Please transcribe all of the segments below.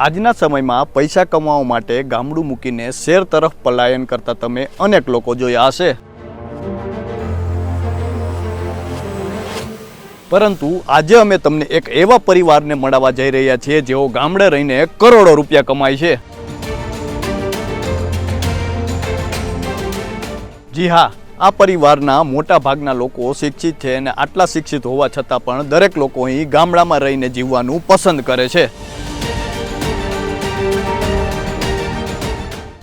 આજના સમયમાં પૈસા કમાવા માટે ગામડું મૂકીને શહેર તરફ પલાયન કરતા તમે અનેક લોકો જોયા હશે, પરંતુ આજે અમે તમને એક એવા પરિવારને મળવા જઈ રહ્યા છીએ જેઓ ગામડે રહીને કરોડો રૂપિયા કમાય છે। જી હા, આ પરિવારના મોટા ભાગના લોકો શિક્ષિત છે અને આટલા શિક્ષિત હોવા છતાં પણ દરેક લોકો અહીં ગામડામાં રહીને જીવવાનું પસંદ કરે છે।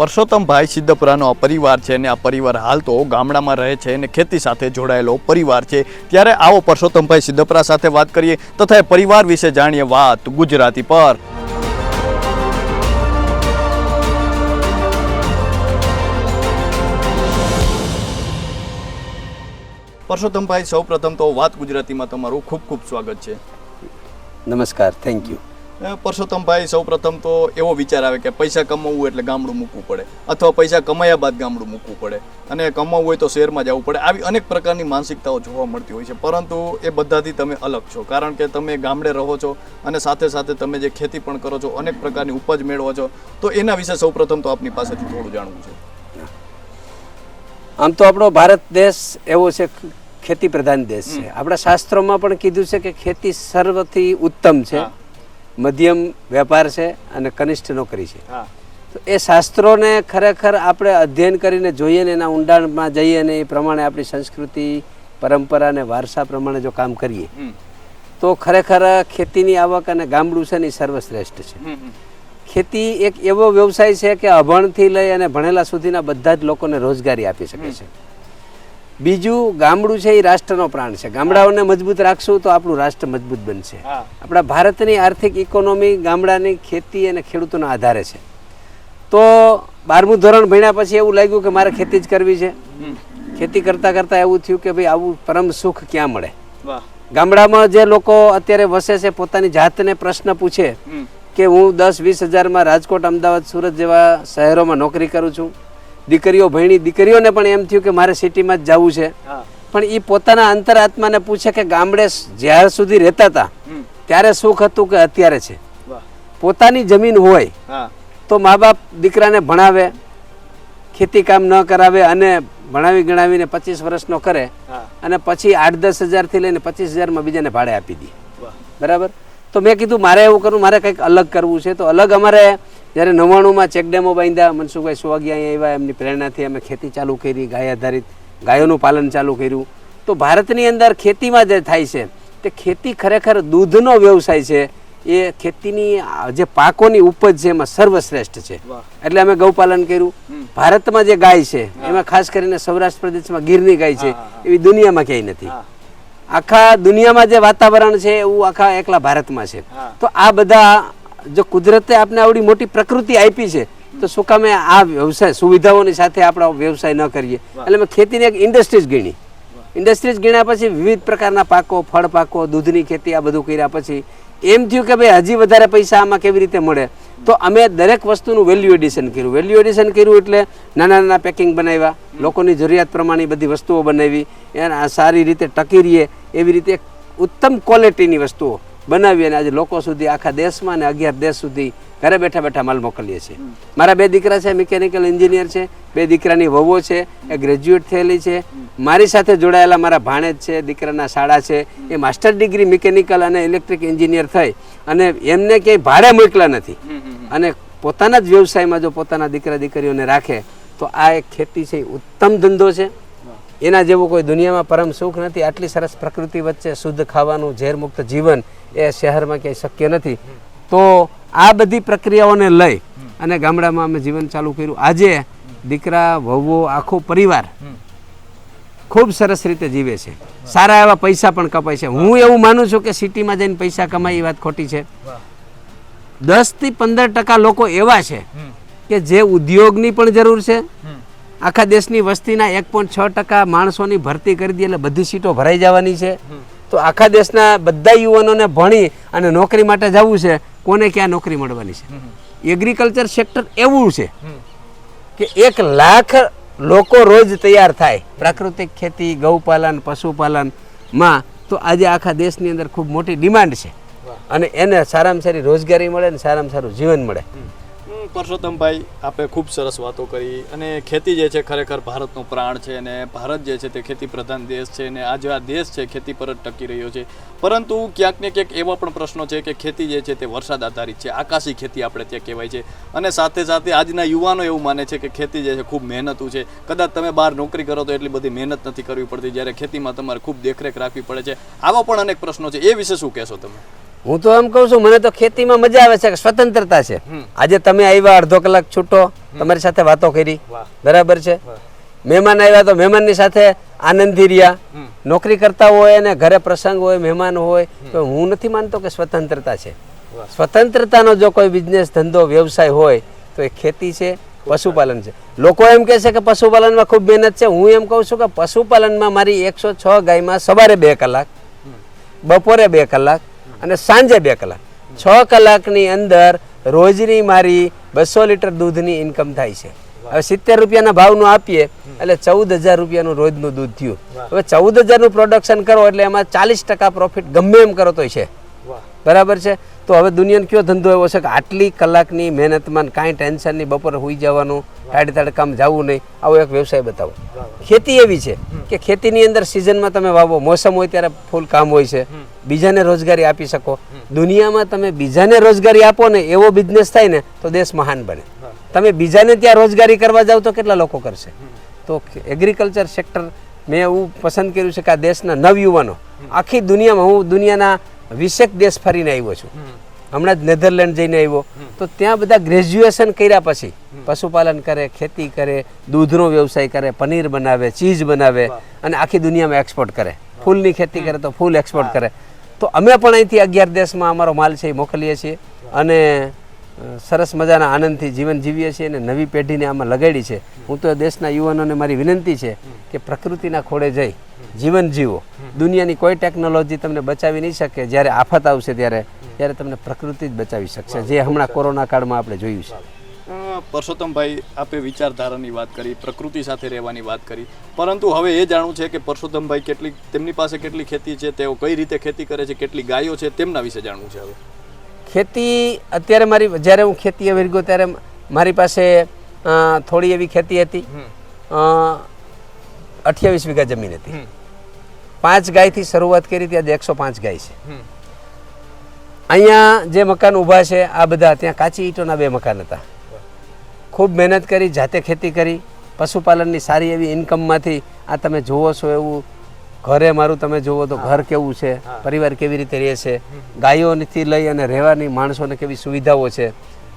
પરસોત્તમભાઈ સિદ્ધપુરાનો આ પરિવાર છે અને આ પરિવાર હાલ તો ગામડામાં રહે છે અને ખેતી સાથે જોડાયેલો પરિવાર છે। ત્યારે આવો પરસોત્તમભાઈ સિદ્ધપુરા સાથે વાત કરીએ તથા એ પરિવાર વિશે જાણીએ વાત ગુજરાતી પર। પરસોત્તમભાઈ, સૌપ્રથમ તો વાત ગુજરાતીમાં તમારું ખૂબ ખૂબ સ્વાગત છે। નમસ્કાર, થેન્ક યુ। પરસોત્તમભાઈ, સૌપ્રથમ તો એવો વિચાર આવે કે પૈસા કમાવવું એટલે ગામડું મૂકવું પડે, અથવા પૈસા કમાયા બાદ ગામડું મૂકવું પડે, અને કમાવવું હોય તો શહેરમાં જવું પડે। આવી અનેક પ્રકારની માનસિકતાઓ જોવા મળતી હોય છે, પરંતુ એ બધાથી તમે અલગ છો, કારણ કે તમે ગામડે રહો છો અને સાથે સાથે તમે જે ખેતી પણ કરો છો, અનેક પ્રકારની ઉપજ મેળવો છો। તો એના વિશે સૌપ્રથમ તો આપની પાસેથી થોડું જાણવું છે। આમ તો આપણો ભારત દેશ એવો છે, ખેતી પ્રધાન દેશ છે। આપણા શાસ્ત્રોમાં પણ કીધું છે કે ખેતી સર્વથી ઉત્તમ છે, મધ્યમ વેપાર છે અને કનિષ્ઠ નોકરી છે। તો એ શાસ્ત્રોને ખરેખર આપણે અધ્યયન કરીને જોઈએ ને એના ઊંડાણમાં જઈએ ને એ પ્રમાણે આપણી સંસ્કૃતિ, પરંપરા અને વારસા પ્રમાણે જો કામ કરીએ તો ખરેખર ખેતીની આવક અને ગામડું છે ને એ સર્વશ્રેષ્ઠ છે। ખેતી એક એવો વ્યવસાય છે કે અભણથી લઈ અને ભણેલા સુધીના બધા જ લોકોને રોજગારી આપી શકે છે। બીજું, ગામડું છે એ રાષ્ટ્રનો પ્રાણ છે। ગામડાઓને મજબૂત રાખશું તો આપણું રાષ્ટ્ર મજબૂત બનશે। આપણા ભારતની આર્થિક ઇકોનોમી ગામડાની ખેતી અને ખેડૂતોના આધારે છે। તો 12મું ધોરણ ભણ્યા પછી એવું લાગ્યું કે મારે ખેતી જ કરવી છે। ખેતી કરતાં કરતાં એવું થયું કે ભાઈ આવું પરમ સુખ ક્યાં મળે। ગામડામાં જે લોકો અત્યારે વસે છે પોતાની જાતને પ્રશ્ન પૂછે કે હું 10-20 હજારમાં રાજકોટ, અમદાવાદ, સુરત જેવા શહેરોમાં નોકરી કરું છું, દીકરીઓ ભણી, દીકરીઓને પણ એમ થયું કે મારે સિટીમાં જ જવું છે, પણ એ પોતાના અંતરાત્માને પૂછે કે ગામડે જ્યાર સુધી રહેતા હતા ત્યારે સુખ હતું કે અત્યારે છે। પોતાની જમીન હોય તો મા બાપ દીકરાને ભણાવે, ખેતી કામ ન કરાવે અને ભણાવી ગણાવીને 25 વર્ષનો કરે અને પછી 8-10 હજારથી લઈને 25,000માં બીજાને ભાડે આપી દે, બરાબર। તો મેં કીધું મારે એવું કરવું, મારે કંઈક અલગ કરવું છે। તો અલગ અમારે જ્યારે 99માં ચેકડેમો બાંધ્યા, મનસુખભાઈ સોવાગી અહીંયા આવ્યા, એમની પ્રેરણાથી અમે ખેતી ચાલુ કરી, ગાય આધારિત ગાયોનું પાલન ચાલુ કર્યું। તો ભારતની અંદર ખેતીમાં જે થાય છે તે ખેતી ખરેખર દૂધનો વ્યવસાય છે, એ ખેતીની જે પાકોની ઉપજ છે એમાં સર્વશ્રેષ્ઠ છે। એટલે અમે ગૌપાલન કર્યું। ભારતમાં જે ગાય છે એમાં ખાસ કરીને સૌરાષ્ટ્ર પ્રદેશમાં ગીરની ગાય છે એવી દુનિયામાં ક્યાંય નથી। આખા દુનિયામાં જે વાતાવરણ છે એવું આખા એકલા ભારતમાં છે। તો આ બધા જો કુદરતે આપણે આવડી મોટી પ્રકૃતિ આપી છે તો શું કામે આ વ્યવસાય સુવિધાઓની સાથે આપણો વ્યવસાય ન કરીએ। એટલે મેં ખેતીને એક ઇન્ડસ્ટ્રી જ ગણી। ઇન્ડસ્ટ્રીઝ ગણ્યા પછી વિવિધ પ્રકારના પાકો, ફળ પાકો, દૂધની ખેતી, આ બધું કર્યા પછી એમ થયું કે ભાઈ હજી વધારે પૈસા આમાં કેવી રીતે મળે। તો અમે દરેક વસ્તુનું વેલ્યુ એડિશન કર્યું। વેલ્યુ એડિશન કર્યું એટલે નાના નાના પેકિંગ બનાવ્યા, લોકોની જરૂરિયાત પ્રમાણે બધી વસ્તુઓ બનાવી, એને સારી રીતે ટકી રહીએ એવી રીતે ઉત્તમ ક્વોલિટીની વસ્તુઓ બનાવી અને આજે લોકો સુધી, આખા દેશમાં અને 11 દેશ સુધી ઘરે બેઠા બેઠા માલ મોકલીએ છીએ। મારા 2 દીકરા છે, મિકેનિકલ એન્જિનિયર છે, 2 દીકરાની વહુઓ છે, એ ગ્રેજ્યુએટ થયેલી છે। મારી સાથે જોડાયેલા મારા ભાણેજ છે, દીકરાના શાળા છે, એ માસ્ટર ડિગ્રી મિકેનિકલ અને ઇલેક્ટ્રિક એન્જિનિયર થઈ અને એમને ક્યાંય ભાડે મોકલા નથી અને પોતાના જ વ્યવસાયમાં જો પોતાના દીકરા દીકરીઓને રાખે તો આ એક ખેતી છે, ઉત્તમ ધંધો છે। એના જેવું કોઈ દુનિયામાં પરમ સુખ નથી। આટલી સરસ પ્રકૃતિ વચ્ચે શુદ્ધ ખાવાનું, ઝેરમુક્ત જીવન એ શહેરમાં ક્યાંય શક્ય નથી। તો આ બધી પ્રક્રિયાઓને લઈ અને ગામડામાં અમે જીવન ચાલુ કર્યું। આજે દીકરા, વહુઓ, આખો પરિવાર ખૂબ સરસ રીતે જીવે છે, સારા એવા પૈસા પણ કપાય છે। હું એવું માનું છું કે સિટીમાં જઈને પૈસા કમાય એ વાત ખોટી છે। 10-15% લોકો એવા છે કે જે ઉદ્યોગની પણ જરૂર છે। આખા દેશની વસ્તીના 1.6% માણસોની ભરતી કરી દે એટલે બધી સીટો ભરાઈ જવાની છે। તો આખા દેશના બધા યુવાનોને ભણી અને નોકરી માટે જવું છે, કોને ક્યાં નોકરી મળવાની છે। એગ્રીકલ્ચર સેક્ટર એવું છે કે 1 લાખ લોકો રોજ તૈયાર થાય પ્રાકૃતિક ખેતી, ગૌપાલન, પશુપાલનમાં। તો આજે આખા દેશની અંદર ખૂબ મોટી ડિમાન્ડ છે। અને એને સારામાં સારી રોજગારી મળે ને સારામાં સારું જીવન મળે. પરસોત્તમભાઈ, આપે ખૂબ સરસ વાતો કરી અને ખેતી જે છે ખરેખર ભારતનો પ્રાણ છે અને ભારત જે છે તે ખેતી પ્રધાન દેશ છે અને આ દેશ છે ખેતી પર જ ટકી રહ્યો છે. પરંતુ ક્યાંક ને ક્યાંક એવા પણ પ્રશ્નો છે કે ખેતી જે છે તે વરસાદ આધારિત છે, આકાશી ખેતી આપણે ત્યાં કહેવાય છે. અને સાથે સાથે આજના યુવાનો એવું માને છે કે ખેતી જે છે ખૂબ મહેનતું છે. કદાચ તમે બહાર નોકરી કરો તો એટલી બધી મહેનત નથી કરવી પડતી, જ્યારે ખેતીમાં તમારે ખૂબ દેખરેખ રાખવી પડે છે. આવા પણ અનેક પ્રશ્નો છે, એ વિશે શું કહેશો તમે? હું તો એમ કહું છું, મને તો ખેતીમાં મજા આવે છે કે સ્વતંત્રતા છે. આજે તમે આવ્યા, અડધો કલાક છૂટો, તમારી સાથે વાતો કરી, બરાબર છે. મહેમાન આવ્યા તો મહેમાનની સાથે આનંદથી રહ્યા. નોકરી કરતા હોય અને ઘરે પ્રસંગ હોય, મહેમાન હોય, તો હું નથી માનતો કે સ્વતંત્રતા છે. સ્વતંત્રતાનો જો કોઈ બિઝનેસ, ધંધો, વ્યવસાય હોય તો એ ખેતી છે, પશુપાલન છે. લોકો એમ કહે છે કે પશુપાલનમાં ખૂબ મહેનત છે. હું એમ કહું છું કે પશુપાલનમાં મારી 106 ગાયમાં સવારે 2 કલાક, બપોરે 2 કલાક અને સાંજે 2 કલાક, 6 કલાકની અંદર રોજની મારી 200 લીટર દૂધની ઇન્કમ થાય છે. હવે 70 રૂપિયાના ભાવનું આપીએ એટલે 14,000 રૂપિયાનું રોજનું દૂધ થયું. હવે 14,000નું પ્રોડક્શન કરો એટલે એમાં 40% પ્રોફિટ ગમે એમ કરો તો છે, બરાબર છે. તો હવે દુનિયાનો કયો ધંધો એવો છે કે આટલી કલાકની મહેનતમાં કાંઈ ટેન્શન નહીં, બપોરે સૂઈ જવાનું, ટાઢે ટાઢે કામ જવું નહીં, આવો એક વ્યવસાય બતાવો. ખેતી એવી છે કે ખેતીની અંદર સિઝનમાં તમે વાવો, મોસમ હોય ત્યારે ફૂલ કામ હોય છે, બીજાને રોજગારી આપી શકો. દુનિયામાં તમે બીજાને રોજગારી આપો ને એવો બિઝનેસ થાય ને તો દેશ મહાન બને. તમે બીજાને ત્યાં રોજગારી કરવા જાવ તો કેટલા લોકો કરશે? તો એગ્રીકલ્ચર સેક્ટર મેં એવું પસંદ કર્યું છે કે આ દેશના નવયુવાનો આખી દુનિયામાં, હું દુનિયાના 20 દેશ ફરીને આવ્યો છું. હમણાં જ નેધરલેન્ડ જઈને આવ્યો તો ત્યાં બધા ગ્રેજ્યુએશન કર્યા પછી પશુપાલન કરે, ખેતી કરે, દૂધનો વ્યવસાય કરે, પનીર બનાવે, ચીઝ બનાવે અને આખી દુનિયામાં એક્સપોર્ટ કરે. ફૂલની ખેતી કરે તો ફૂલ એક્સપોર્ટ કરે. તો અમે પણ અહીંથી 11 દેશમાં અમારો માલ છે એ મોકલીએ છીએ અને સરસ મજાના આનંદથી જીવન જીવીએ છીએ અને નવી પેઢીને આમાં લગાડી છે. હું તો દેશના યુવાનોને મારી વિનંતી છે કે પ્રકૃતિના ખોળે જઈ જીવન જીવો. દુનિયાની કોઈ ટેકનોલોજી તમને બચાવી નહીં શકે. જ્યારે આફત આવશે ત્યારે તમને પ્રકૃતિ જ બચાવી શકશે, જે હમણાં કોરોના કાળમાં આપણે જોયું છે. પરસોત્તમભાઈ, આપે વિચારધારાની વાત કરી, પ્રકૃતિ સાથે રહેવાની વાત કરી, પરંતુ હવે એ જાણવું છે કે પરસોત્તમભાઈ તેમની પાસે કેટલી ખેતી છે, તેઓ કઈ રીતે ખેતી કરે છે, કેટલી ગાયો છે, તેમના વિશે જાણવું છે. હવે ખેતી અત્યારે જ્યારે હું ખેતીએ વળી ગયો ત્યારે મારી પાસે થોડી એવી ખેતી હતી, 28 વીઘા જમીન હતી. 5 ગાયથી શરૂઆત કરી હતી, આજે 105 ગાય છે. અહીંયા જે મકાન ઊભા છે આ બધા, ત્યાં કાચી ઈંટોના 2 મકાન હતા. ખૂબ મહેનત કરી, જાતે ખેતી કરી, પશુપાલનની સારી એવી ઇન્કમમાંથી આ તમે જુઓ છો એવું ઘરે મારું તમે જુઓ તો ઘર કેવું છે, પરિવાર કેવી રીતે રહે છે, ગાયોથી લઈ અને રહેવાની માણસોને કેવી સુવિધાઓ છે.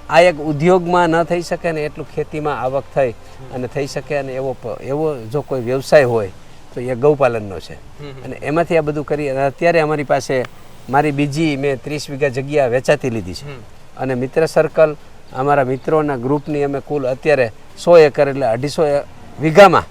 આ એક ઉદ્યોગમાં ન થઈ શકે ને એટલું ખેતીમાં આવક થઈ અને થઈ શકે. અને એવો જો કોઈ વ્યવસાય હોય તો એ ગૌપાલનનો છે અને એમાંથી આ બધું કરી. અને અત્યારે અમારી પાસે મારી બીજી મેં 30 વીઘા જગ્યા વેચાતી લીધી છે અને મિત્ર સર્કલ, અમારા મિત્રોના ગ્રુપની અમે કુલ અત્યારે 100 એકર એટલે 250 વીઘામાં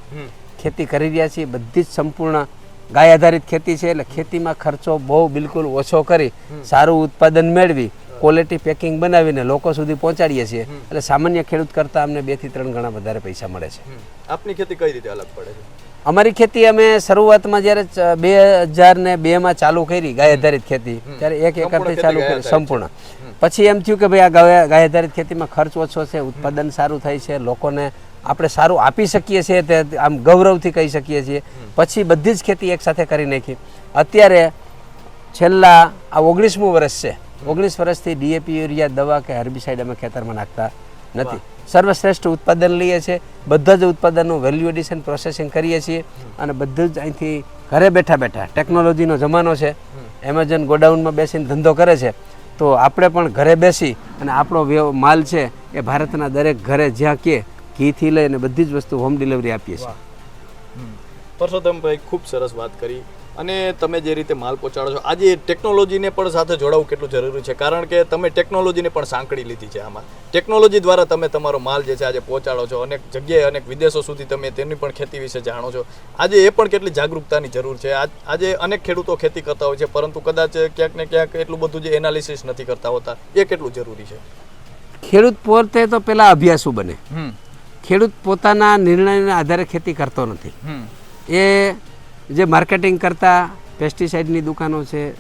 ખેતી કરી રહ્યા છીએ. બધી જ સંપૂર્ણ ગાય આધારિત ખેતી છે એટલે ખેતીમાં ખર્ચો બહુ બિલકુલ ઓછો કરી સારું ઉત્પાદન મેળવી ક્વોલિટી પેકિંગ બનાવીને લોકો સુધી પહોંચાડીએ છીએ. એટલે સામાન્ય ખેડૂત કરતાં અમને 2 થી 3 ગણા વધારે પૈસા મળે છે. આપની ખેતી કઈ રીતે અલગ પડે છે? અમારી ખેતી અમે શરૂઆતમાં જ્યારે 2002માં ચાલુ કરી ગાય આધારિત ખેતી, ત્યારે 1 એકરથી ચાલુ કરી સંપૂર્ણ. પછી એમ થયું કે ભાઈ આ ગાય આધારિત ખેતીમાં ખર્ચ ઓછો છે, ઉત્પાદન સારું થાય છે, લોકોને આપણે સારું આપી શકીએ છીએ, તે આમ ગૌરવથી કહી શકીએ છીએ. પછી બધી જ ખેતી એકસાથે કરી નાખી. અત્યારે છેલ્લા આ 19મું વર્ષ છે. 19 વર્ષથી ડીએપી, યુરિયા, દવા કે હર્બિસાઇડ અમે ખેતરમાં નાખતા નથી. સર્વશ્રેષ્ઠ ઉત્પાદન લઈએ છીએ. બધા જ ઉત્પાદનનું વેલ્યુ એડિશન પ્રોસેસિંગ કરીએ છીએ અને બધું જ અહીંથી ઘરે બેઠા ટેકનોલોજીનો જમાનો છે. એમેઝોન ગોડાઉનમાં બેસીને ધંધો કરે છે, તો આપણે પણ ઘરે બેસી અને આપણો માલ છે એ ભારતના દરેક ઘરે જ્યાં કે ઘીથી લઈને બધી જ વસ્તુ હોમ ડિલિવરી આપીએ છીએ. પરસોત્તમભાઈ, ખૂબ સરસ વાત કરી. અને તમે જે રીતે માલ પહોંચાડો છો, આજે ટેકનોલોજીને પણ સાથે જોડાવવું કેટલું જરૂરી છે, કારણ કે તમે ટેકનોલોજીને પણ સાંકળી લીધી છે. આમાં ટેકનોલોજી દ્વારા તમે તમારો માલ જે છે આજે પહોંચાડો છો, અનેક જગ્યાએ, અનેક વિદેશો સુધી તમે તેની પણ ખેતી વિશે જાણો છો. આજે એ પણ કેટલી જાગૃતતાની જરૂર છે. આજે અનેક ખેડૂતો ખેતી કરતા હોય છે, પરંતુ કદાચ ક્યાંક ને ક્યાંક એટલું બધું જે એનાલિસિસ નથી કરતા હોતા. એ કેટલું જરૂરી છે? ખેડૂત પોતે તો પેલા અભ્યાસુ બને. ખેડૂત પોતાના નિર્ણયના આધારે ખેતી કરતો નથી. એ જે માર્કેટિંગ કરતા પેસ્ટિસાઇડની દુકાનો છે,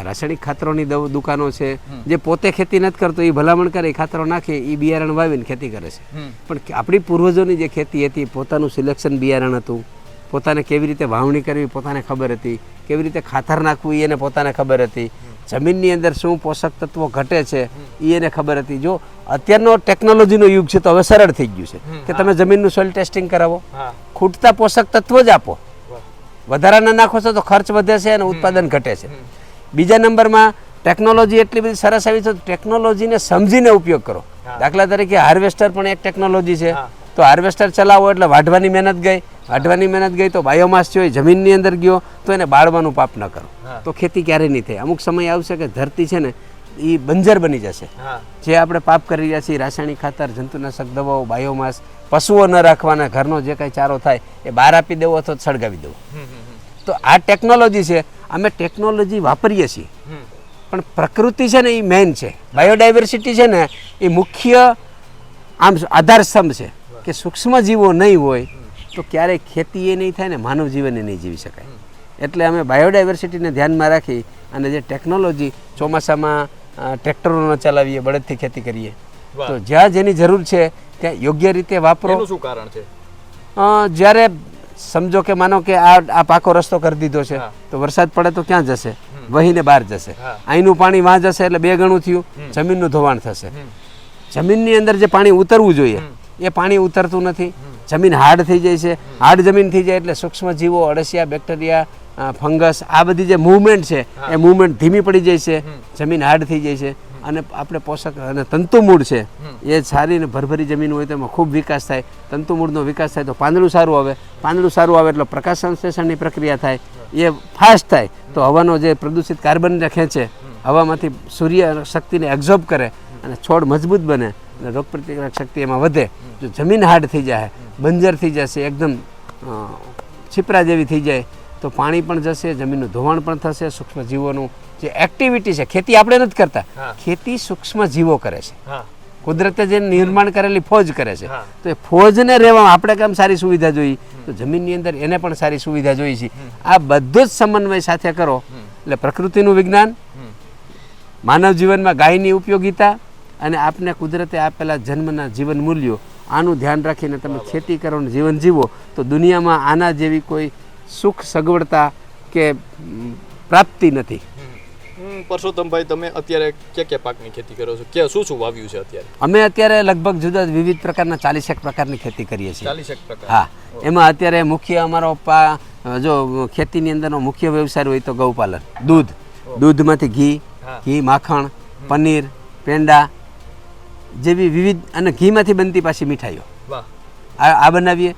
રાસાયણિક ખાતરોની દુકાનો છે, જે પોતે ખેતી નથી કરતો એ ભલામણ કરે, એ ખાતરો નાખે, એ બિયારણ વાવીને ખેતી કરે છે. પણ આપણી પૂર્વજોની જે ખેતી હતી, પોતાનું સિલેક્શન બિયારણ હતું, પોતાને કેવી રીતે વાવણી કરવી પોતાને ખબર હતી, કેવી રીતે ખાતર નાખવું એને પોતાને ખબર હતી, જમીનની અંદર શું પોષક તત્વો ઘટે છે એ એને ખબર હતી. જો અત્યારનો ટેકનોલોજીનો યુગ છે તો હવે સરળ થઈ ગયું છે કે તમે જમીનનું સોઇલ ટેસ્ટિંગ કરાવો, ખૂટતા પોષક તત્વો જ આપો, વધારાના નાખો છો તો ખર્ચ વધે છે અને ઉત્પાદન ઘટે છે. બીજા નંબરમાં ટેકનોલોજી એટલી બધી સરસ આવી છે, ટેકનોલોજીને સમજીને ઉપયોગ કરો. દાખલા તરીકે હાર્વેસ્ટર પણ એક ટેકનોલોજી છે. તો હાર્વેસ્ટર ચલાવો એટલે વાઢવાની મહેનત ગઈ તો બાયોમાસ થયો, જમીનની અંદર ગયો તો એને બાળવાનું પાપ ન કરો તો ખેતી ક્યારેય નહીં થાય. અમુક સમય આવશે કે ધરતી છે ને એ બંજર બની જશે. જે આપણે પાપ કરી રહ્યા છીએ, રાસાયણિક ખાતર, જંતુનાશક દવાઓ, બાયોમાસ, પશુઓ ન રાખવાના, ઘરનો જે કાંઈ ચારો થાય એ બહાર આપી દેવો અથવા સળગાવી દેવો. તો આ ટેકનોલોજી છે, અમે ટેકનોલોજી વાપરીએ છીએ પણ પ્રકૃતિ છે ને એ મેઇન છે. બાયોડાયવર્સિટી છે ને એ મુખ્ય આમ આધાર સ્તંભ છે કે સૂક્ષ્મ જીવો નહીં હોય તો ક્યારેય ખેતી એ નહીં થાય ને માનવ જીવન એ નહીં જીવી શકાય. એટલે અમે બાયોડાયવર્સિટીને ધ્યાનમાં રાખી અને જે ટેકનોલોજી, ચોમાસામાં ટ્રેક્ટરો ન ચલાવીએ, બળદથી ખેતી કરીએ, તો જ્યાં જેની જરૂર છે ત્યાં યોગ્ય રીતે વાપરો. એનું શું કારણ છે? જ્યારે સમજો કે માનો કે આ પાકો રસ્તો કરી દીધો છે તો વરસાદ પડે તો ક્યાં જશે? વહીને બહાર જશે. અહીંનું પાણી વાં જશે એટલે 2 ગણું થયું, જમીનનું ધોવાણ થશે. જમીનની અંદર જે પાણી ઉતરવું જોઈએ એ પાણી ઉતરતું નથી, જમીન હાર્ડ થઈ જાય છે. હાર્ડ જમીન થઈ જાય એટલે સૂક્ષ્મ જીવો, અળસિયા, બેક્ટેરિયા, ફંગસ, આ બધી જે મૂવમેન્ટ છે એ મૂવમેન્ટ ધીમી પડી જાય છે, જમીન હાર્ડ થઈ જાય છે. અને આપણે પોષક અને તંતુમૂળ છે એ સારી ને ભરભરી જમીન હોય તો એમાં ખૂબ વિકાસ થાય. તંતુમૂળનો વિકાસ થાય તો પાંદડું સારું આવે, પાંદડું સારું આવે એટલે પ્રકાશ સંશ્લેષણની પ્રક્રિયા થાય, એ ફાસ્ટ થાય તો હવાનો જે પ્રદૂષિત કાર્બનને ખેંચે, હવામાંથી સૂર્ય શક્તિને એબ્ઝોર્બ કરે અને છોડ મજબૂત બને અને રોગપ્રતિકારક શક્તિ એમાં વધે. જો જમીન હાર્ડ થઈ જાય, બંજર થઈ જશે, એકદમ છીપરા જેવી થઈ જાય તો પાણી પણ જશે, જમીનનું ધોવાણ પણ થશે. સૂક્ષ્મ જીવોનું જે એક્ટિવિટી છે, ખેતી આપણે નથી કરતા, ખેતી સૂક્ષ્મ જીવો કરે છે. કુદરતે જે નિર્માણ કરેલી ફોજ કરે છે, તો એ ફોજને રહેવામાં આપણે કેમ સારી સુવિધા જોઈએ તો જમીનની અંદર એને પણ સારી સુવિધા જોઈએ છે. આ બધું જ સમન્વય સાથે કરો એટલે પ્રકૃતિનું વિજ્ઞાન, માનવ જીવનમાં ગાયની ઉપયોગિતા અને આપને કુદરતે આપેલા જન્મના જીવન મૂલ્યો, આનું ધ્યાન રાખીને તમે ખેતી કરો અને જીવન જીવો તો દુનિયામાં આના જેવી કોઈ સુખ, સગવડતા કે પ્રાપ્તિ નથી. પરસોત્તમભાઈ, તમે અત્યારે કયા પાકની ખેતી કરો છો? શું વાવ્યું છે અત્યારે? અમે અત્યારે લગભગ જુદા વિવિધ પ્રકારના 40 પ્રકારની ખેતી કરીએ છીએ. 40 પ્રકાર? હા. એમાં અત્યારે મુખ્ય અમારો જો ખેતીની અંદરનો મુખ્ય વ્યવસાય હોય તો ગૌપાલન, દૂધમાંથી ઘી, માખણ, પનીર, પેંડા જેવી વિવિધ, અને ઘીમાંથી બનતી પાછી મીઠાઈઓ આ બનાવીએ.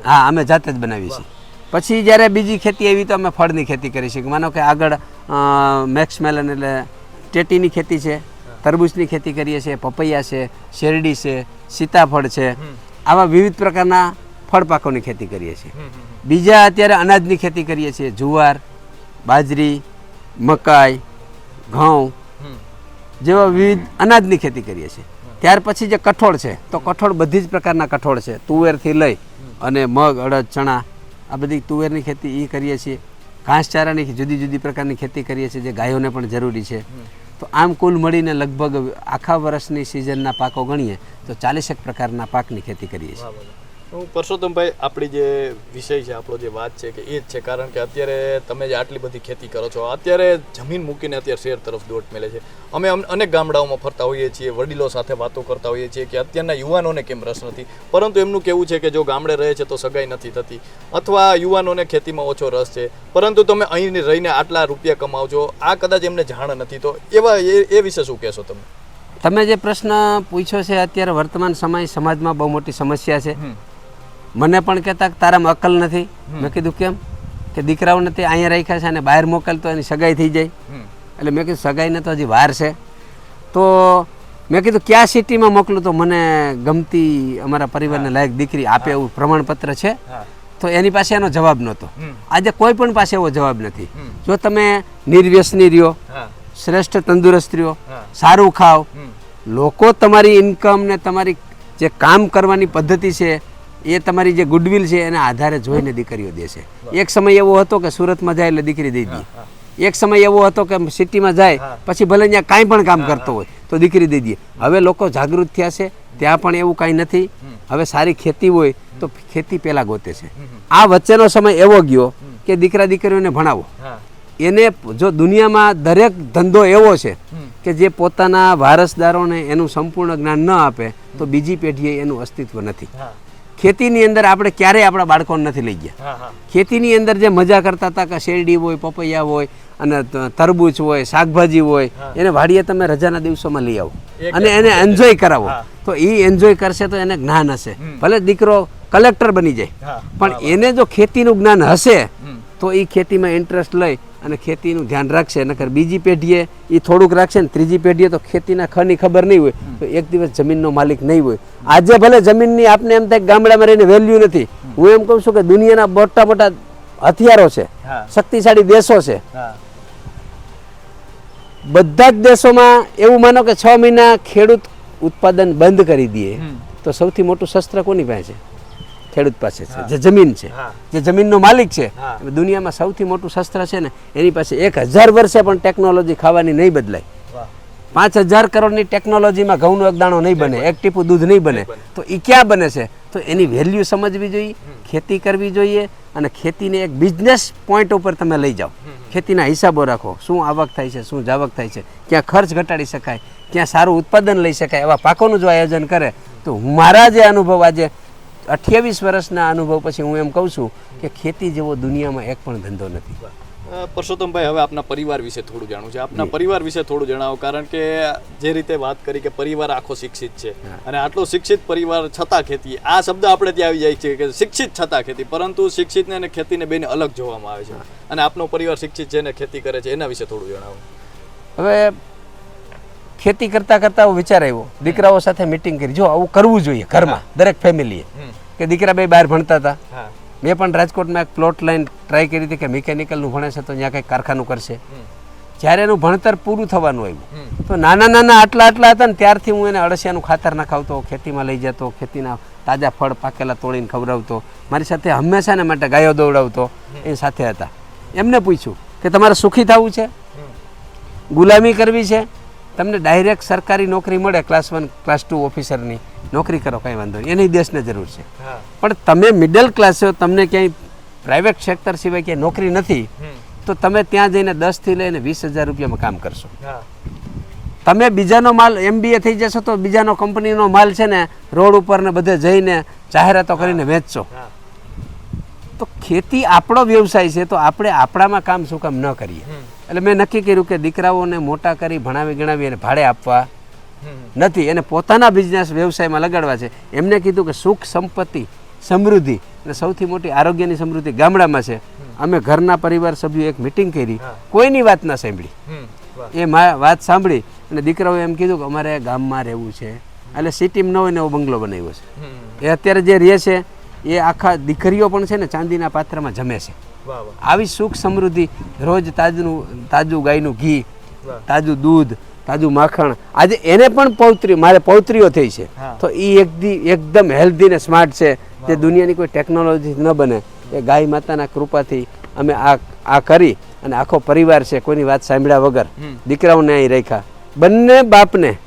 હા, અમે જાતે જ બનાવીએ છીએ. પછી જ્યારે બીજી ખેતી આવી તો અમે ફળની ખેતી કરી છીએ. માનો કે આગળ મેક્સ મેલન એટલે ટેટીની ખેતી છે, તરબૂચની ખેતી કરીએ છીએ, પપૈયા છે, શેરડી છે, સીતાફળ છે, આવા વિવિધ પ્રકારના ફળ પાકોની ખેતી કરીએ છીએ. બીજા અત્યારે અનાજની ખેતી કરીએ છીએ, જુવાર, બાજરી, મકાઈ, ઘઉં જેવા વિવિધ અનાજની ખેતી કરીએ છીએ. ત્યાર પછી જે કઠોળ છે તો કઠોળ બધી જ પ્રકારના કઠોળ છે, તુવેરથી લઈ અને મગ, અડદ, ચણા, આ બધી તુવેરની ખેતી એ કરીએ છીએ. ઘાસચારાની જુદી જુદી પ્રકારની ખેતી કરીએ છીએ જે ગાયોને પણ જરૂરી છે. તો આમ કુલ મળીને લગભગ આખા વર્ષની સિઝનના પાકો ગણીએ તો 40 પ્રકારના પાકની ખેતી કરીએ છીએ. પરસોત્તમભાઈ, આપણી જે વિષય છે, આપણો જે વાત છે કે એ જ છે, કારણ કે અત્યારે તમે જે આટલી બધી ખેતી કરો છો, અત્યારે જમીન મૂકીને અત્યારે શહેર તરફ દોટ મેલે છે. અમે અનેક ગામડાઓમાં ફરતા હોઈએ છીએ, વડીલો સાથે વાતો કરતા હોઈએ છીએ કે અત્યારના યુવાનોને કેમ રસ નથી, પરંતુ એમનું કહેવું છે કે જો ગામડે રહે છે તો સગાઈ નથી થતી, અથવા યુવાનોને ખેતીમાં ઓછો રસ છે, પરંતુ તમે અહીં રહીને આટલા રૂપિયા કમાવો છો, આ કદાચ એમને જાણ નથી. તો એ વિશે શું કહેશો તમે? તમે જે પ્રશ્ન પૂછ્યો છે, અત્યારે વર્તમાન સમાજમાં બહુ મોટી સમસ્યા છે. મને પણ કહેતા કે તારામાં અકલ નથી. મેં કીધું કેમ? કે દીકરાઓને તે અહીંયા રાખ્યા છે અને બહાર મોકલતો એની સગાઈ થઈ જાય. એટલે મેં કીધું સગાઈને તો હજી વાર છે. તો મેં કીધું ક્યાં સિટીમાં મોકલું તો મને ગમતી અમારા પરિવારને લાયક દીકરી આપે એવું પ્રમાણપત્ર છે. તો એની પાસે એનો જવાબ નહોતો. આજે કોઈ પણ પાસે એવો જવાબ નથી. જો તમે નિર્વ્યસની રહ્યો, શ્રેષ્ઠ તંદુરસ્ત રહ્યો, સારું ખાવ, લોકો તમારી ઇન્કમ ને તમારી જે કામ કરવાની પદ્ધતિ છે એ તમારી જે ગુડવિલ છે એના આધારે જોઈને દીકરીઓ દેશે. એક સમય એવો હતો કે સુરતમાં જાય એટલે દીકરી દઈ દે. એક સમય એવો હતો કે સિટીમાં જાય પછી ભલે ત્યાં કાંઈ પણ કામ કરતો હોય તો દીકરી દઈ દે. હવે લોકો જાગૃત થયા છે, ત્યાં પણ એવું કાંઈ નથી. હવે સારી ખેતી હોય તો ખેતી પહેલાં ગોતે છે. આ વચ્ચેનો સમય એવો ગયો કે દીકરા દીકરીઓને ભણાવો. એને જો દુનિયામાં દરેક ધંધો એવો છે કે જે પોતાના વારસદારોને એનું સંપૂર્ણ જ્ઞાન ન આપે તો બીજી પેઢીએ એનું અસ્તિત્વ નથી. ખેતીની અંદર આપણે ક્યારેય આપણા બાળકોને નથી લઈ ગયા. ખેતીની અંદર જે મજા કરતા હતા કે શેરડી હોય, પપૈયા હોય અને તરબૂચ હોય, શાકભાજી હોય, એને વાડીએ તમે રજાના દિવસોમાં લઈ આવો અને એને એન્જોય કરાવો તો એ એન્જોય કરશે તો એને જ્ઞાન હશે. ભલે દીકરો કલેક્ટર બની જાય પણ એને જો ખેતીનું જ્ઞાન હશે તો એ ખેતીમાં ઇન્ટરેસ્ટ લઈ અને ખેતીનું ધ્યાન રાખશે. નકર બીજી પેઢીએ એ થોડુંક રાખશે ને ત્રીજી પેઢીએ તો ખેતીના ખની ખબર નહીં હોય તો એક દિવસ જમીનનો માલિક નહીં હોય. આજે ભલે જમીનની આપને એમ થાય ગામડામાં રહીને વેલ્યુ નથી. હું એમ કહું છું કે દુનિયાના મોટા મોટા હથિયારો છે, શક્તિશાળી દેશો છે, બધા જ દેશોમાં એવું માનો કે 6 મહિના ખેડૂત ઉત્પાદન બંધ કરી દે તો સૌથી મોટું શસ્ત્ર કોની પાસે છે? ખેડૂત પાસે છે, જે જમીન છે, જે જમીનનો માલિક છે. દુનિયામાં સૌથી મોટું શસ્ત્ર છે ને એની પાસે 1000 વર્ષે પણ ટેકનોલોજી ખાવાની નહીં બદલાય. 5000 કરોડની ટેકનોલોજીમાં ઘઉંનો એક દાણો નહીં બને, એક ટીપું દૂધ નહીં બને તો એ ક્યાં બને છે? તો એની વેલ્યુ સમજવી જોઈએ, ખેતી કરવી જોઈએ અને ખેતીને એક બિઝનેસ પોઈન્ટ ઉપર તમે લઈ જાઓ. ખેતીના હિસાબો રાખો, શું આવક થાય છે, શું જાવક થાય છે, ક્યાં ખર્ચ ઘટાડી શકાય, ક્યાં સારું ઉત્પાદન લઈ શકાય, એવા પાકોનું જો આયોજન કરે તો મારા જે અનુભવ આજે 28 વર્ષના અનુભવ પછી હું એમ કહું છું કે ખેતી જેવો દુનિયામાં એક પણ ધંધો નથી. પરસોત્તમભાઈ, હવે આપના પરિવાર વિશે થોડું જાણવું છે. આપના પરિવાર વિશે થોડું જણાવો, કારણ કે જે રીતે વાત કરી કે પરિવાર આખો શિક્ષિત છે અને આટલો શિક્ષિત પરિવાર છતાં ખેતી, આ શબ્દ આપણે ત્યાં આવી જાય છે કે શિક્ષિત છતાં ખેતી, પરંતુ શિક્ષિતને અને ખેતીને બેને અલગ જોવામાં આવે છે અને આપનો પરિવાર શિક્ષિત છે અને ખેતી કરે છે, એના વિશે થોડું જણાવો. હવે ખેતી કરતા કરતા વિચાર આવ્યો, દીકરાઓ સાથે મીટિંગ કરી, જો આવું કરવું જોઈએ ઘરમાં દરેક ફેમિલીએ કે દીકરા બે બહાર ભણતા હતા. મેં પણ રાજકોટમાં એક પ્લોટ લાઈન ટ્રાય કરી હતી કે મિકેનિકલનું ભણે છે તો ત્યાં કંઈક કારખાનું કરશે. જ્યારે એનું ભણતર પૂરું થવાનું આવ્યું તો નાના નાના આટલા હતા ને ત્યારથી હું એને અળસિયાનું ખાતર નખાવતો, ખેતીમાં લઈ જતો, ખેતીના તાજા ફળ પાકેલા તોડીને ખવડાવતો, મારી સાથે હંમેશાને માટે ગાયો દોડાવતો, એની સાથે હતા. એમને પૂછ્યું કે તમારે સુખી થવું છે, ગુલામી કરવી છે, તમને ડાયરેક્ટ સરકારી નોકરી મળે ક્લાસ 1 ક્લાસ 2 ઓફિસરની નોકરી કરો, કંઈ વાંધો નહીં, એની દેશને જરૂર છે. પણ તમે મિડલ ક્લાસ છો, તમને ક્યાંય પ્રાઇવેટ સેક્ટર સિવાય ક્યાંય નોકરી નથી તો તમે ત્યાં જઈને 10 થી લઈને 20,000 રૂપિયામાં કામ કરશો. તમે બીજાનો માલ MBA થઈ જશો તો બીજાનો કંપનીનો માલ છે ને રોડ ઉપર ને બધે જઈને જાહેરાતો કરીને વેચશો. તો ખેતી આપણો વ્યવસાય છે તો આપણે આપણામાં કામ શું કામ ન કરીએ? એટલે મેં નક્કી કર્યું કે દીકરાઓને મોટા કરી ભણાવી ગણાવી અને ભાડે આપવા નથી, એને પોતાના બિઝનેસ વ્યવસાયમાં લગાડવા છે. એમને કીધું કે સુખ, સંપત્તિ, સમૃદ્ધિ અને સૌથી મોટી આરોગ્યની સમૃદ્ધિ ગામડામાં છે. અમે ઘરના પરિવાર સભ્યો એક મિટિંગ કરી, કોઈની વાત ના સાંભળી. એ વાત સાંભળી અને દીકરાઓએ એમ કીધું કે અમારે ગામમાં રહેવું છે, એટલે સિટીમાં ન હોય ને એવો બંગલો બનાવ્યો છે. એ અત્યારે જે રહે છે એ આખા દીકરીઓ પણ છે ને ચાંદીના પાત્રમાં જમે છે. આવી સુખ સમૃદ્ધિ, રોજ તાજું ગાયનું ઘી, તાજું દૂધ, તાજું માખણ. આજે એને પણ મારે પૌત્રીઓ થઈ છે તો એ એકદમ હેલ્ધી ને સ્માર્ટ છે, જે દુનિયાની કોઈ ટેકનોલોજી ન બને. એ ગાય માતાના કૃપાથી અમે આ કરી અને આખો પરિવાર છે કોઈની વાત સાંભળ્યા વગર દીકરાઓને અહીં રાખ્યા. બંને બાપને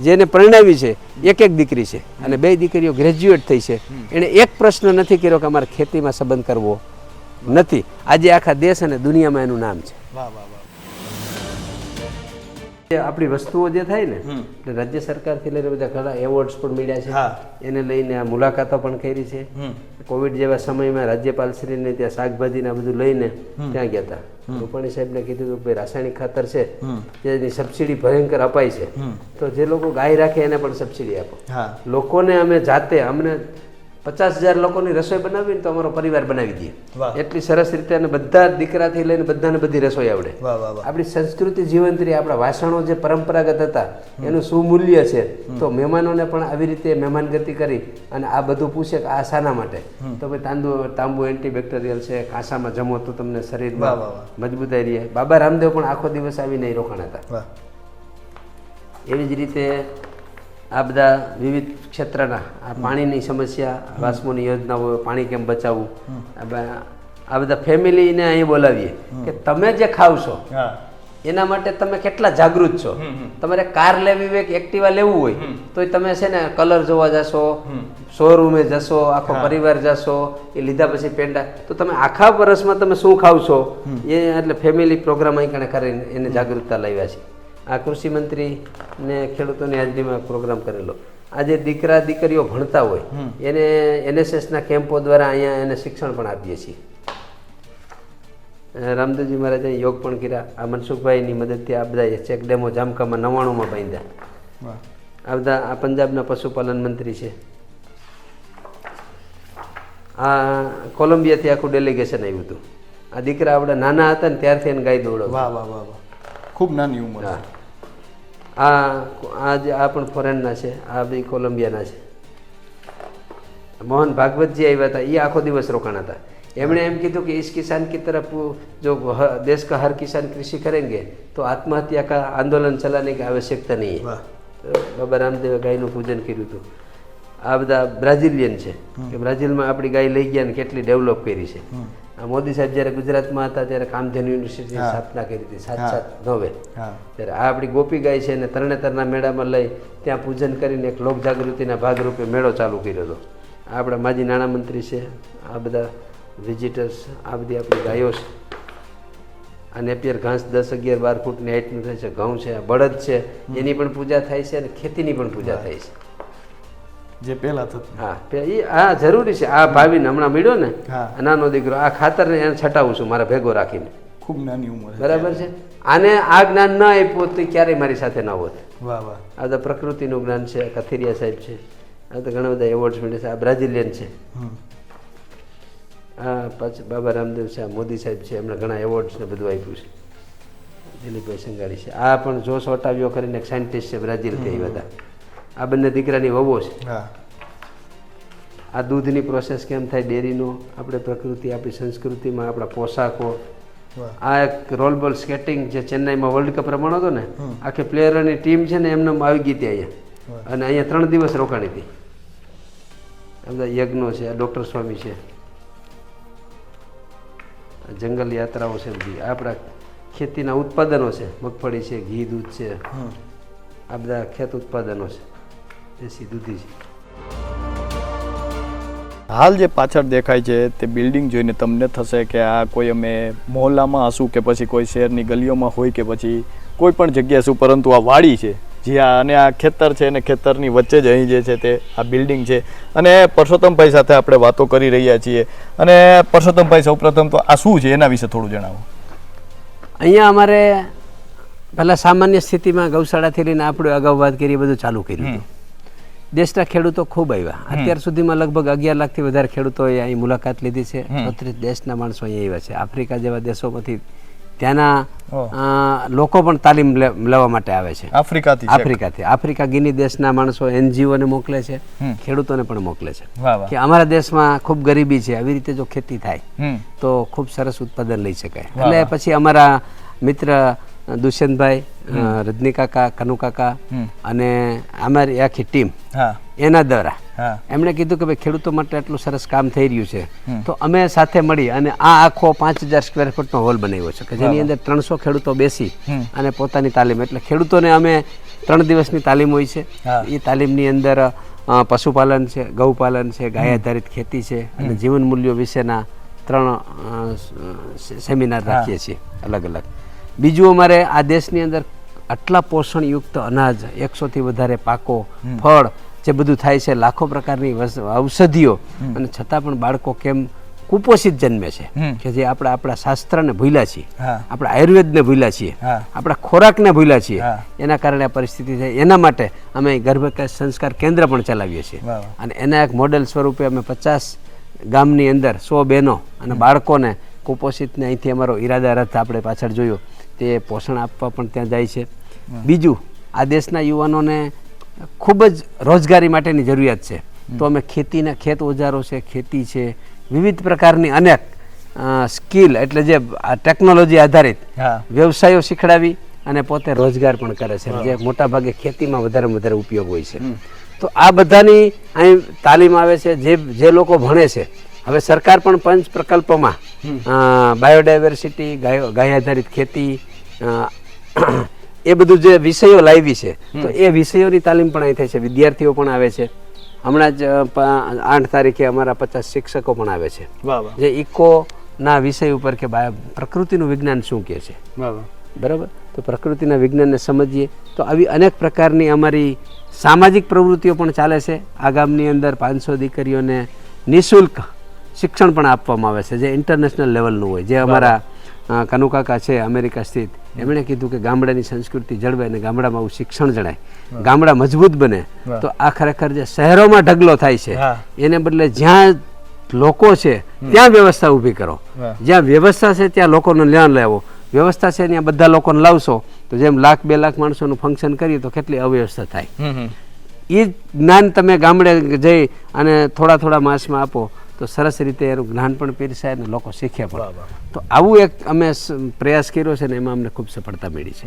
જેને પરણાવી છે એક દીકરી છે અને 2 દીકરીઓ ગ્રેજ્યુએટ થઈ છે. એણે એક પ્રશ્ન નથી કર્યો કે અમારે ખેતીમાં સંબંધ કરવો નથી. આજે આખા દેશ અને દુનિયામાં એનું નામ છે. આપણી વસ્તુઓ જે થાય ને એટલે રાજ્ય સરકારથી લઈને બધા ઘણા એવોર્ડ્સ પણ મળ્યા છે. એને લઈને આ મુલાકાતો પણ કરી છે. કોવિડ જેવા સમયમાં રાજ્યપાલશ્રીને ત્યાં શાકભાજી ને બધું લઈને ત્યાં ગયા હતા. રૂપાણી સાહેબને કીધું કે ભાઈ રાસાયણિક ખાતર છે જેની સબસિડી ભયંકર અપાય છે તો જે લોકો ગાય રાખે એને પણ સબસિડી આપો. લોકોને અમે જાતે અમને 50,000 લોકોની રસોઈ બનાવી ને તો અમારો પરિવાર બનાવી દઈએ. એટલી સરસ રીતે અને બધા દીકરાથી લઈને બધાને બધી રસોઈ આવડે. આપણી સંસ્કૃતિ જીવંત રહી. આપણા વાસણો જે પરંપરાગત હતા એનું શું મૂલ્ય છે તો મહેમાનોને પણ આવી રીતે મહેમાનગતિ કરી અને આ બધું પૂછે કે આ શાના માટે, તો ભાઈ તાંબુ એન્ટીબેક્ટેરિયલ છે, કાંસામાં જમો તો તમને શરીરમાં મજબૂતાઈ રહે. બાબા રામદેવ પણ આખો દિવસ આવીને રોકાણ હતા. એવી જ રીતે આ બધા વિવિધ ક્ષેત્રના આ પાણીની સમસ્યા, વાસ્મોની યોજનાઓ, પાણી કેમ બચાવવું, આ બધા ફેમિલીને અહીં બોલાવીએ કે તમે જે ખાવ છો એના માટે તમે કેટલા જાગૃત છો. તમારે કાર લેવી હોય કે એક્ટિવા લેવું હોય તો તમે છે ને કલર જોવા જશો, શોરૂમે જશો, આખો પરિવાર જશો, એ લીધા પછી પેંડા, તો તમે આખા વર્ષમાં તમે શું ખાવ છો એ એટલે ફેમિલી પ્રોગ્રામ અહીં કણે કરીને એને જાગૃતતા લાવ્યા છે. આ કૃષિ મંત્રી ને ખેડૂતોની હાજરીમાં પ્રોગ્રામ કરેલો. આજે દીકરા દીકરીઓ ભણતા હોય એને NSSના કેમ્પો દ્વારા અહીંયા એને શિક્ષણ પણ આપીએ છીએ. રામદેવજી મહારાજે યોગ પણ કર્યા. આ મનસુખભાઈની મદદથી આ બધા ચેક ડેમો જામકામાં 99માં બાંધ્યા. આ બધા આ પંજાબના પશુપાલન મંત્રી છે. આ કોલંબિયાથી આખું ડેલિગેશન આવ્યું હતું. આ દીકરા આપણા નાના હતા ને ત્યારથી એને ગાય દોડો. વાહ વાહ વાહ વાહ, ખૂબ નાની ઉંમર. આ પણ ફોરેનના છે, આ બી કોલંબિયાના છે. મોહન ભાગવતજી આવ્યા હતા, એ આખો દિવસ રોકાણા હતા. એમણે એમ કીધું કે इस किसान की तरफ जो देश का हर किसान कृषि करेंगे तो आत्महत्या का आंदोलन चलाने की आवश्यकता नहीं है. બાબા રામદેવે ગાયનું પૂજન કર્યું હતું. આ બધા બ્રાઝિલિયન છે કે બ્રાઝિલમાં આપણી ગાય લઈ ગયા ને કેટલી ડેવલપ કરી છે. આ મોદી સાહેબ જ્યારે ગુજરાતમાં હતા ત્યારે કામધેનુ યુનિવર્સિટીની સ્થાપના કરી હતી 7/7/9. ત્યારે આ આપણી ગોપી ગાય છે અને તરણેતરના મેળામાં લઈ ત્યાં પૂજન કરીને એક લોક જાગૃતિના ભાગરૂપે મેળો ચાલુ કર્યો હતો. આ આપણા માજી નાણામંત્રી છે. આ બધા વિઝિટર્સ, આ બધી આપણી ગાયો છે. આ નેપિયર ઘાસ 10, 11, 12 ફૂટની હાઈટનું થાય છે. ઘઉં છે, આ બળદ છે, એની પણ પૂજા થાય છે અને ખેતીની પણ પૂજા થાય છે. જે પહેલા થતું. હા, આ જરૂરી છે. આ ભાવિને હમણાં મળ્યો ને નાનો દીકરો, આ ખાતરને એને છટાવું છું મારા ભેગો રાખીને. ખૂબ નાની ઉંમર, બરાબર છે. આને આ જ્ઞાન ન આપ્યું તો ક્યારેય મારી સાથે ન હોત. વાહ વાહ. આ બધા પ્રકૃતિનું જ્ઞાન છે. કથિરિયા સાહેબ છે. આ તો ઘણા બધા એવોર્ડ્સ મળે છે. આ બ્રાઝિલિયન છે. આ પછી બાબા રામદેવ છે, મોદી સાહેબ છે, એમણે ઘણા એવોર્ડ્સ ને બધું આપ્યું છે. દિલીપભાઈ સંઘાણી છે. આ પણ જોશ ઓટાવ્યો કરીને એક સાયન્ટિસ્ટ છે, બ્રાઝિલથી આવ્યા હતા. આ બંને દીકરાની વહુઓ છે. આ દૂધની પ્રોસેસ કેમ થાય, ડેરીનો, આપણે પ્રકૃતિ, આપણી સંસ્કૃતિમાં આપણા પોશાકો. આ એક રોલબોલ સ્કેટિંગ જે ચેન્નાઈમાં વર્લ્ડ કપ રમાણો હતો ને, આખી પ્લેયરોની ટીમ છે ને એમને આવી ગઈ હતી અહીંયા, અને અહીંયા 3 દિવસ રોકાણી હતી. આ બધા યજ્ઞો છે. આ ડૉક્ટર સ્વામી છે. જંગલ યાત્રાઓ છે બધી. આપણા ખેતીના ઉત્પાદનો છે. મગફળી છે, ઘી, દૂધ છે. આ બધા ખેત ઉત્પાદનો છે, દેશી દૂધી છે. હાલ જે પાછળ દેખાય છે તે બિલ્ડિંગ જોઈને તમને થશે કે આ કોઈ અમે મહોલ્લામાં હશું કે પછી કોઈ શહેરની ગલીઓમાં હોય કે પછી કોઈ પણ જગ્યાએ શું, પરંતુ આ વાડી છે જ્યાં, અને આ ખેતર છે, અને ખેતરની વચ્ચે જ અહીં જે છે તે આ બિલ્ડિંગ છે. અને પરસોત્તમભાઈ સાથે આપણે વાતો કરી રહ્યા છીએ. અને પરસોત્તમભાઈ, સૌપ્રથમ તો આ શું છે એના વિશે થોડું જણાવો. અહીંયા અમારે પહેલાં સામાન્ય સ્થિતિમાં ગૌશાળાથી લઈને આપણે અગાઉ વાત કરી બધું ચાલુ કર્યું હતું. દેશના ખેડૂતો ખૂબ આવ્યા. અત્યાર સુધીમાં લગભગ 11 લાખથી વધારે ખેડૂતોએ અહીં મુલાકાત લીધી છે. 34 દેશના માણસો અહીં આવ્યા છે. આફ્રિકા જેવા દેશોમાંથી ત્યાંના લોકો પણ તાલીમ લેવા માટે આવે છે. આફ્રિકાથી આફ્રિકા ગિની દેશના માણસો NGOને મોકલે છે, ખેડૂતોને પણ મોકલે છે કે અમારા દેશમાં ખૂબ ગરીબી છે, આવી રીતે જો ખેતી થાય તો ખૂબ સરસ ઉત્પાદન લઈ શકાય. એટલે પછી અમારા મિત્ર દુષ્યંતભાઈ, રજની કાકા, કનુ કાકા અને અમારી આખી ટીમ એના દ્વારા એમણે કીધું કે ભાઈ ખેડૂતો માટે આટલું સરસ કામ થઈ રહ્યું છે તો અમે સાથે મળી અને આ આખો 5000 સ્ક્વેર ફૂટનો હોલ બનાવ્યો છે કે જેની અંદર 300 ખેડૂતો બેસી અને પોતાની તાલીમ, એટલે ખેડૂતોને અમે 3 દિવસની તાલીમ હોય છે. એ તાલીમની અંદર પશુપાલન છે, ગૌપાલન છે, ગાય આધારિત ખેતી છે અને જીવન મૂલ્યો વિશેના 3 સેમિનાર રાખીએ છીએ અલગ અલગ. બીજું અમારે આ દેશની અંદર આટલા પોષણયુક્ત અનાજ, 100થી વધારે પાકો, ફળ જે બધું થાય છે, લાખો પ્રકારની ઔષધિઓ, અને છતાં પણ બાળકો કેમ કુપોષિત જન્મે છે કે જે આપણા શાસ્ત્રને ભૂલ્યા છીએ, આપણા આયુર્વેદને ભૂલ્યા છીએ, આપણા ખોરાકને ભૂલ્યા છીએ, એના કારણે આ પરિસ્થિતિ છે. એના માટે અમે ગર્ભવિકાસ સંસ્કાર કેન્દ્ર પણ ચલાવીએ છીએ અને એના એક મોડેલ સ્વરૂપે અમે 50 ગામની અંદર 100 બહેનો અને બાળકોને કુપોષિતને અહીંથી અમારો ઈરાદા રથ આપણે પાછળ જોયો તે પોષણ આપવા પણ ત્યાં જાય છે. બીજું, આ દેશના યુવાનોને ખૂબ જ રોજગારી માટેની જરૂરિયાત છે તો અમે ખેત ઓજારો છે, ખેતી છે, વિવિધ પ્રકારની અનેક સ્કિલ એટલે જે ટેકનોલોજી આધારિત વ્યવસાયો શીખડાવી અને પોતે રોજગાર પણ કરે છે, જે મોટા ભાગે ખેતીમાં વધારેમાં વધારે ઉપયોગ હોય છે. તો આ બધાની અહીં તાલીમ આવે છે. જે લોકો ભણે છે, હવે સરકાર પણ પંચ પ્રકલ્પમાં બાયોડાયવર્સિટી, ગાય આધારિત ખેતી, એ બધું જે વિષયો લાવી છે, તો એ વિષયોની તાલીમ પણ અહીં થાય છે. વિદ્યાર્થીઓ પણ આવે છે. હમણાં જ 8 તારીખે અમારા 50 શિક્ષકો પણ આવે છે, જે ઇકોના વિષય ઉપર કે પ્રકૃતિનું વિજ્ઞાન શું કહે છે. બરાબર. તો પ્રકૃતિના વિજ્ઞાનને સમજીએ. તો આવી અનેક પ્રકારની અમારી સામાજિક પ્રવૃત્તિઓ પણ ચાલે છે. આ ગામની અંદર 500 દીકરીઓને નિઃશુલ્ક શિક્ષણ પણ આપવામાં આવે છે, જે ઇન્ટરનેશનલ લેવલનું હોય. જે અમારા કનુકાકા છે અમેરિકા સ્થિત, એમણે કીધું કે ગામડાની સંસ્કૃતિ જળવાય અને ગામડામાં આવું શિક્ષણ જણાય, ગામડા મજબૂત બને. તો આ ખરેખર જે શહેરોમાં ઢગલો થાય છે, એને બદલે જ્યાં લોકો છે ત્યાં વ્યવસ્થા ઊભી કરો. જ્યાં વ્યવસ્થા છે ત્યાં લોકોને લ્યાણ લેવો. વ્યવસ્થા છે ત્યાં બધા લોકોને લાવશો તો જેમ 1,00,000 2,00,000 માણસોનું ફંક્શન કરીએ તો કેટલી અવ્યવસ્થા થાય. એ જ્ઞાન તમે ગામડે જઈ અને થોડા માસમાં આપો તો સરસ રીતે એનું જ્ઞાન પણ પીરસાય અને લોકો શીખે પણ. તો આવું એક અમે પ્રયાસ કર્યો છે ને એમાં અમને ખૂબ સફળતા મળી છે.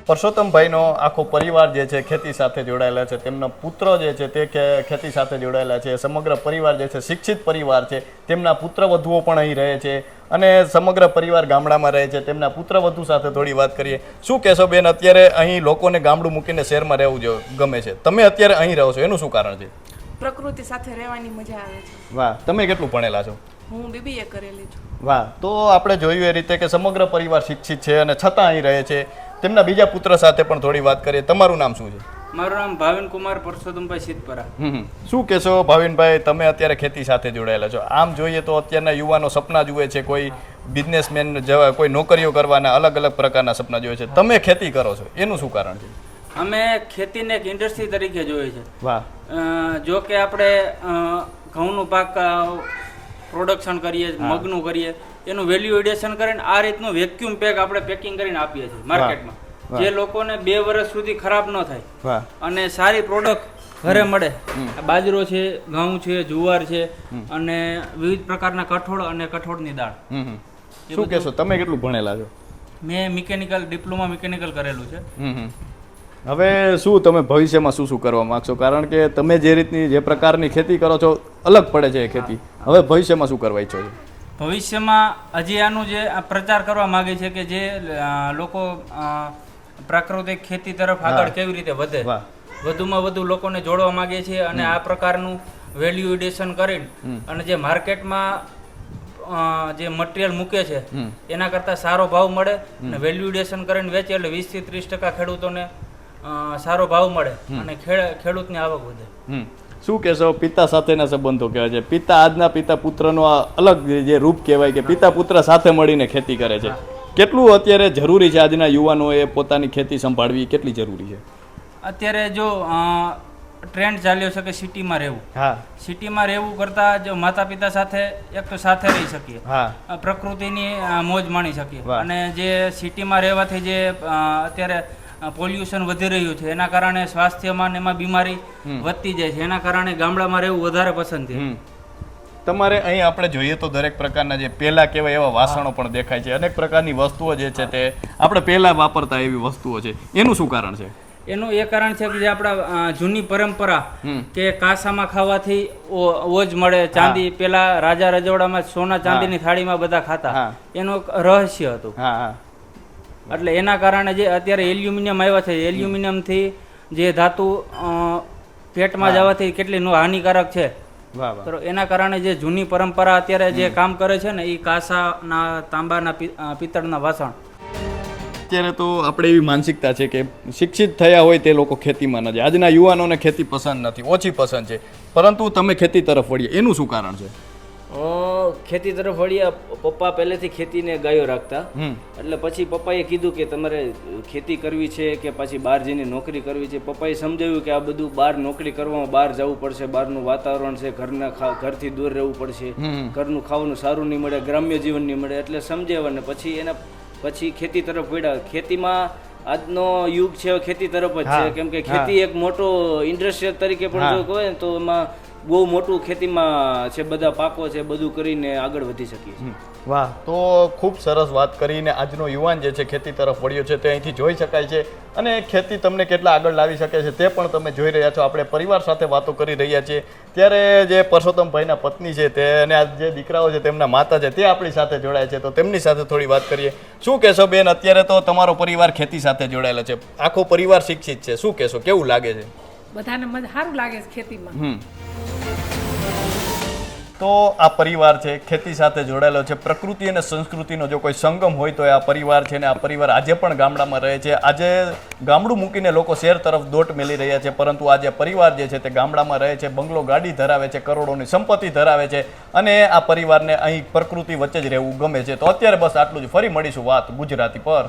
પરસોત્તમભાઈનો આખો પરિવાર જે છે ખેતી સાથે જોડાયેલા છે. તેમનો પુત્ર જે છે તે ખેતી સાથે જોડાયેલા છે. સમગ્ર પરિવાર જે છે શિક્ષિત પરિવાર છે. તેમના પુત્રવધુઓ પણ અહીં રહે છે અને સમગ્ર પરિવાર ગામડામાં રહે છે. તેમના પુત્રવધુ સાથે થોડી વાત કરીએ. શું કહેશો બેન, અત્યારે અહીં લોકોને ગામડું મૂકીને શહેરમાં રહેવું ગમે છે, તમે અત્યારે અહીં રહો છો, એનું શું કારણ છે? પ્રકૃતિ સાથે રહેવાની મજા આવે છે. વાહ. તમે કેટલું ભણેલા છો? હું BBA કરેલી છું. વાહ. તો આપણે જોયું એ રીતે કે સમગ્ર પરિવાર શિક્ષિત છે અને છતાં અહીં રહે છે. તેમના બીજા પુત્ર સાથે પણ થોડી વાત કરીએ. તમારું નામ શું છે? મારું નામ ભાવિનકુમાર પરસોત્તમભાઈ સિદ્ધપરા. શું કહેશો ભાવિનભાઈ, તમે અત્યારે ખેતી સાથે જોડાયેલા છો. આમ જોઈએ તો અત્યારના યુવાનો સપના જુએ છે, કોઈ બિઝનેસમેન જવા, કોઈ નોકરીઓ કરવાના, અલગ અલગ પ્રકારના સપના જુએ છે. તમે ખેતી કરો છો, એનું શું કારણ છે? અમે ખેતીને એક ઇન્ડસ્ટ્રી તરીકે જોઈએ છે. વાહ. જો કે આપણે ઘઉંનું પાક પ્રોડક્શન કરીએ, મગનું કરીએ, એનું વેલ્યુ એડિશન કરીને આ રીતનું વેક્યુમ પેક આપણે પેકિંગ કરીને આપીએ છીએ માર્કેટમાં, જે લોકોને 2 વર્ષ સુધી ખરાબ ન થાય અને સારી પ્રોડક્ટ ઘરે મળે. બાજરો છે, ઘઉં છે, જુવાર છે અને વિવિધ પ્રકારના કઠોળ અને કઠોળની દાળ. શું કહેશો, તમે કેટલું ભણેલા છો? મેં ડિપ્લોમા મિકેનિકલ કરેલું છે. હવે શું તમે ભવિષ્યમાં શું કરવા માંગશો? કારણ કે તમે જે પ્રકારની ખેતી કરો છો અલગ પડે છે એ ખેતી. હવે ભવિષ્યમાં શું કરવા ઈચ્છો છો? ભવિષ્યમાં હજી આનું જે પ્રચાર કરવા માંગે છે કે જે લોકો પ્રાકૃતિક ખેતી તરફ આગળ કેવી રીતે વધે, વધુમાં વધુ લોકોને જોડવા માંગે છે અને આ પ્રકારનું વેલ્યુ એડિશન કરીને અને જે માર્કેટમાં જે મટીરિયલ મૂકે છે એના કરતાં સારો ભાવ મળે અને વેલ્યુ એડિશન કરીને વેચે એટલે 20 થી 30% ખેડૂતોને સારો ભાવ મળે અને ખેડૂતની આવક વધે. શું કહેશો, પિતા સાથેના સંબંધો કહેવાય છે. આજના પિતા પુત્રનો આ અલગ જે રૂપ કહેવાય કે પિતા પુત્ર સાથે મળીને ખેતી કરે છે. કેટલું અત્યારે જરૂરી છે આજના યુવાનોએ પોતાની ખેતી સંભાળવી, કેટલી જરૂરી છે? અત્યારે જો ટ્રેન્ડ ચાલ્યો છે કે સિટીમાં રહેવું. સિટીમાં રહેવું કરતાં જો માતા પિતા સાથે એક તો સાથે રહી શકીએ, પ્રકૃતિની મોજ માણી શકીએ. અને જે સિટીમાં રહેવાથી જે અત્યારે પોલ્યુશન વધી રહ્યું છે એના કારણે સ્વાસ્થ્યમાં એમાં બીમારી વધતી જાય છે. એના કારણે ગામડામાં રહેવું વધારે પસંદ છે. તમારે અહીં આપણે જોઈએ તો દરેક પ્રકારના જે પહેલા કહેવાય એવા વાસણો પણ દેખાય છે, અનેક પ્રકારની વસ્તુઓ જે છે તે આપણે પહેલા વાપરતા એવી વસ્તુઓ છે. એનું શું કારણ છે? એનું એ કારણ છે કે જે આપણા જૂની પરંપરા કે કાસામાં ખાવાથી ઓજ મળે, ચાંદી, પેલા રાજા રજવાડામાં સોના ચાંદીની થાળીમાં બધા ખાતા, એનું રહસ્ય હતું. એટલે એના કારણે જે અત્યારે એલ્યુમિનિયમ આવ્યા છે, એલ્યુમિનિયમથી જે ધાતુ પેટમાં જવાથી કેટલી હાનિકારક છે. તો એના કારણે જે જૂની પરંપરા અત્યારે જે કામ કરે છે ને એ કાસાના, તાંબાના, પિત્તળના વાસણ. અત્યારે તો આપણે એવી માનસિકતા છે કે શિક્ષિત થયા હોય તે લોકો ખેતીમાં નથી. આજના યુવાનોને ખેતી પસંદ નથી, ઓછી પસંદ છે, પરંતુ તમે ખેતી તરફ વળીએ, એનું શું કારણ છે? ખેતી તરફ વળ્યા. પપ્પા પહેલેથી ખેતીને ગાયો રાખતા, એટલે પછી પપ્પાએ કીધું કે તમારે ખેતી કરવી છે કે પછી બહાર જઈને નોકરી કરવી છે. પપ્પાએ સમજાવ્યું કે આ બધું બહાર નોકરી કરવામાં બહાર જવું પડશે, બહારનું વાતાવરણ છે, ઘરથી દૂર રહેવું પડશે, ઘરનું ખાવાનું સારું નહીં મળે, ગ્રામ્ય જીવન નહીં મળે, એટલે સમજાવ્યા ને પછી ખેતી તરફ વળ્યા. ખેતીમાં આજનો યુગ છે ખેતી તરફ જ છે, કેમ કે ખેતી એક મોટો ઇન્ડસ્ટ્રી તરીકે પણ જો કહે તો એમાં બહુ મોટું ખેતીમાં છે, બધા પાકો છે બધું કરીને આગળ વધી શકીએ છીએ. વાહ, તો ખૂબ સરસ વાત કરીને આજનો યુવાન જે છે ખેતી તરફ વળ્યો છે તે અહીંથી જોઈ શકાય છે. અને ખેતી તમને કેટલા આગળ લાવી શકે છે તે પણ તમે જોઈ રહ્યા છો. આપણે પરિવાર સાથે વાતો કરી રહ્યા છીએ ત્યારે જે પરસોત્તમભાઈના પત્ની છે તે અને આ જે દીકરાઓ છે તેમના માતા છે તે આપણી સાથે જોડાય છે, તો તેમની સાથે થોડી વાત કરીએ. શું કહેશો બેન, અત્યારે તો તમારો પરિવાર ખેતી સાથે જોડાયેલો છે, આખો પરિવાર શિક્ષિત છે, શું કહેશો, કેવું લાગે છે? બધાને સારું લાગે છે ખેતીમાં. તો આ પરિવાર છે ખેતી સાથે જોડાયેલો છે. પ્રકૃતિ અને સંસ્કૃતિનો જો કોઈ સંગમ હોય તો એ આ પરિવાર છે, ને આ પરિવાર આજે પણ ગામડામાં રહે છે. આજે ગામડું મૂકીને લોકો શહેર તરફ દોટ મેલી રહ્યા છે, પરંતુ આજે પરિવાર જે છે તે ગામડામાં રહે છે, બંગલો ગાડી ધરાવે છે, કરોડોની સંપત્તિ ધરાવે છે, અને આ પરિવારને અહીં પ્રકૃતિ વચ્ચે જ રહેવું ગમે છે. તો અત્યારે બસ આટલું જ. ફરી મળીશું વાત ગુજરાતી પર.